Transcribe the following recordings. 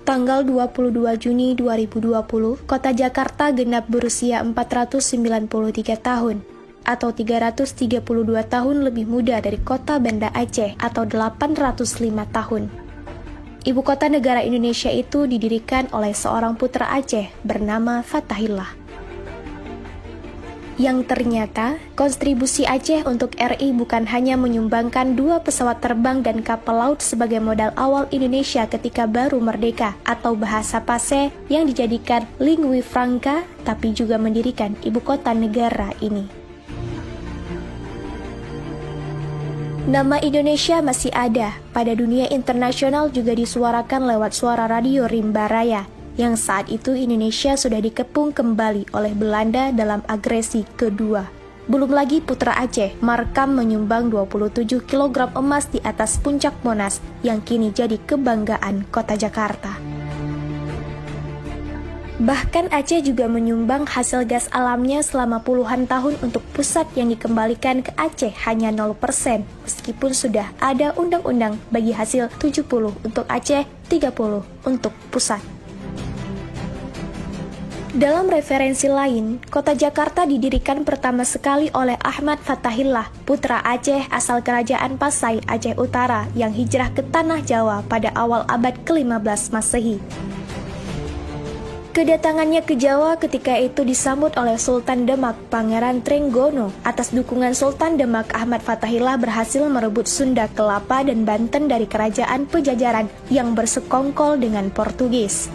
Tanggal 22 Juni 2020, Kota Jakarta genap berusia 493 tahun, atau 332 tahun lebih muda dari Kota Banda Aceh atau 805 tahun. Ibu kota negara Indonesia itu didirikan oleh seorang putra Aceh bernama Fathahillah. Yang ternyata, kontribusi Aceh untuk RI bukan hanya menyumbangkan 2 pesawat terbang dan kapal laut sebagai modal awal Indonesia ketika baru merdeka atau bahasa Pase yang dijadikan lingua franca, tapi juga mendirikan ibu kota negara ini. Nama Indonesia masih ada, pada dunia internasional juga disuarakan lewat suara radio Rimba Raya, yang saat itu Indonesia sudah dikepung kembali oleh Belanda dalam agresi kedua. Belum lagi putra Aceh, Markam menyumbang 27 kg emas di atas puncak Monas yang kini jadi kebanggaan kota Jakarta. Bahkan Aceh juga menyumbang hasil gas alamnya selama puluhan tahun untuk pusat yang dikembalikan ke Aceh hanya 0%, meskipun sudah ada undang-undang bagi hasil 70 untuk Aceh, 30 untuk pusat. Dalam referensi lain, kota Jakarta didirikan pertama sekali oleh Ahmad Fathahillah, putra Aceh asal kerajaan Pasai, Aceh Utara, yang hijrah ke Tanah Jawa pada awal abad ke-15 Masehi. Kedatangannya ke Jawa ketika itu disambut oleh Sultan Demak, Pangeran Trenggono. Atas dukungan Sultan Demak, Ahmad Fathahillah berhasil merebut Sunda Kelapa dan Banten dari kerajaan Pejajaran yang bersekongkol dengan Portugis.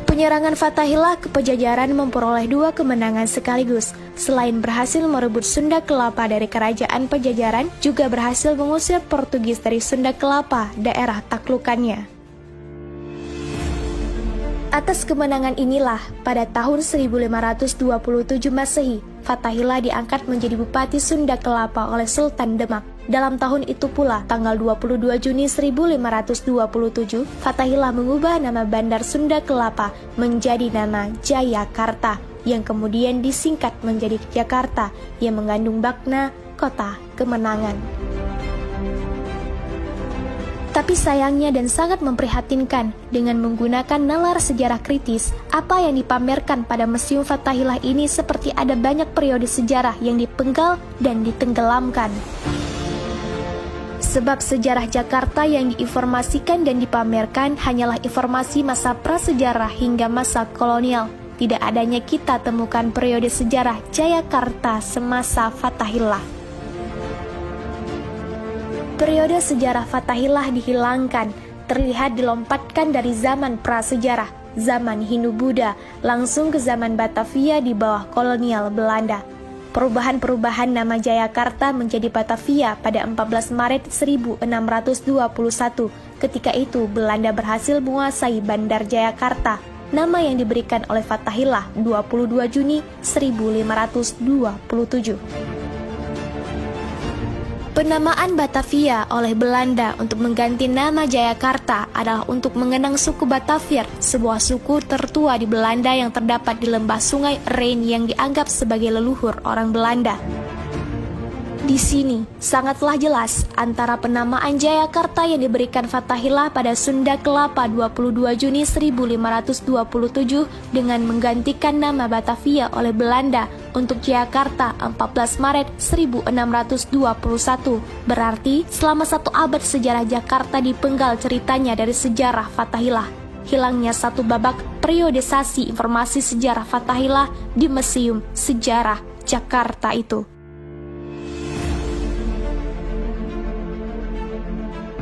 Penyerangan Fathahillah ke Pejajaran memperoleh 2 kemenangan sekaligus. Selain berhasil merebut Sunda Kelapa dari kerajaan Pejajaran, juga berhasil mengusir Portugis dari Sunda Kelapa, daerah taklukannya. Atas kemenangan inilah, pada tahun 1527 Masehi, Fathahillah diangkat menjadi Bupati Sunda Kelapa oleh Sultan Demak. Dalam tahun itu pula, tanggal 22 Juni 1527, Fathahillah mengubah nama Bandar Sunda Kelapa menjadi nama Jayakarta, yang kemudian disingkat menjadi Jakarta, yang mengandung makna kota kemenangan. Tapi sayangnya dan sangat memprihatinkan, dengan menggunakan nalar sejarah kritis, apa yang dipamerkan pada Museum Fathahillah ini seperti ada banyak periode sejarah yang dipenggal dan ditenggelamkan. Sebab sejarah Jakarta yang diinformasikan dan dipamerkan hanyalah informasi masa prasejarah hingga masa kolonial. Tidak adanya kita temukan periode sejarah Jayakarta semasa Fathahillah. Periode sejarah Fathahillah dihilangkan, terlihat dilompatkan dari zaman prasejarah, zaman Hindu-Buddha, langsung ke zaman Batavia di bawah kolonial Belanda. Perubahan-perubahan nama Jayakarta menjadi Batavia pada 14 Maret 1621. Ketika itu Belanda berhasil menguasai Bandar Jayakarta, nama yang diberikan oleh Fathahillah 22 Juni 1527. Penamaan Batavia oleh Belanda untuk mengganti nama Jayakarta adalah untuk mengenang suku Batavia, sebuah suku tertua di Belanda yang terdapat di lembah sungai Rhein yang dianggap sebagai leluhur orang Belanda. Di sini, sangatlah jelas antara penamaan Jayakarta yang diberikan Fathahillah pada Sunda Kelapa 22 Juni 1527 dengan menggantikan nama Batavia oleh Belanda untuk Jayakarta 14 Maret 1621. Berarti selama 1 abad sejarah Jakarta dipenggal ceritanya dari sejarah Fathahillah. Hilangnya 1 babak periodisasi informasi sejarah Fathahillah di Museum Sejarah Jakarta itu.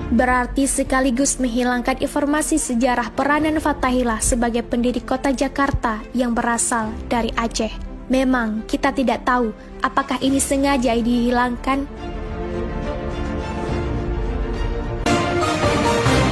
Berarti sekaligus menghilangkan informasi sejarah peranan Fathahillah sebagai pendiri kota Jakarta yang berasal dari Aceh. Memang kita tidak tahu apakah ini sengaja dihilangkan